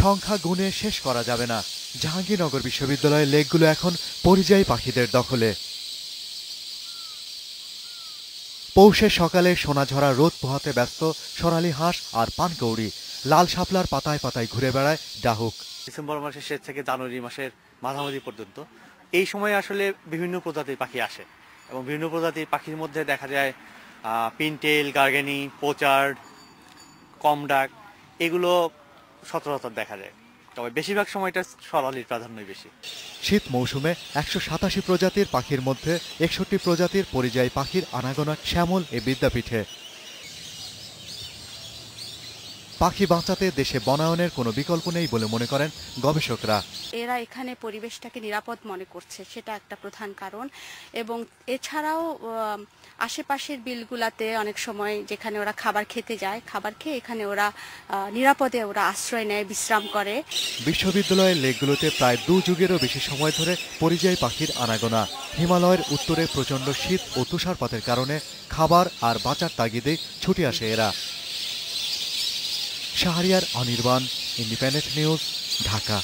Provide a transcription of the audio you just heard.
সংখ্যা গুণে শেষ করা যাবে না। জাহাঙ্গীরনগর বিশ্ববিদ্যালয়ের লেকগুলো এখন পরিযায়ী পাখিদের দখলে। পৌষের সকালে সোনাঝরা রোদ পোহাতে ব্যস্ত সোনালী হাঁস আর পানকৌড়ি। লাল শাপলার পাতায় পাতায় ঘুরে বেড়ায় ডাহুক। ডিসেম্বর মাসের শেষ থেকে জানুয়ারি মাসের মাঝামাঝি পর্যন্ত এই সময় আসলে বিভিন্ন প্রজাতির পাখি আসে এবং বিভিন্ন প্রজাতির পাখির মধ্যে দেখা যায় পিনটেল, গার্গেনি, পোচার্ড, কমডাক এগুলো সচরাচর দেখা যায়। তবে বেশিরভাগ সময়টা সোনালীর প্রাধান্যই বেশি। শীত মৌসুমে ১৮৭ প্রজাতির পাখির মধ্যে ৬১ প্রজাতির পরিযায়ী পাখির আনাগোনা শ্যামল এ বিদ্যাপীঠে। পাখি বাঁচাতে দেশে বনায়নের কোনো বিকল্প নেই বলে মনে করেন গবেষকরা। এরা এখানে পরিবেশটাকে নিরাপদ মনে করছে, সেটা একটা প্রধান কারণ। এবং এছাড়াও আশেপাশের বিলগুলাতে অনেক সময় যেখানে ওরা খাবার খেতে যায়, খাবার খেয়ে এখানে ওরা নিরাপদে ওরা আশ্রয় নেয়, বিশ্রাম করে। বিশ্ববিদ্যালয়ের লেকগুলোতে প্রায় ২ যুগেরও বেশি সময় ধরে পরিযায়ী পাখির আনাগোনা। হিমালয়ের উত্তরে প্রচণ্ড শীত ও তুষারপাতের কারণে খাবার আর বাঁচার তাগিদে ছুটে আসে এরা। Shahriar Anirban, independent news, Dhaka.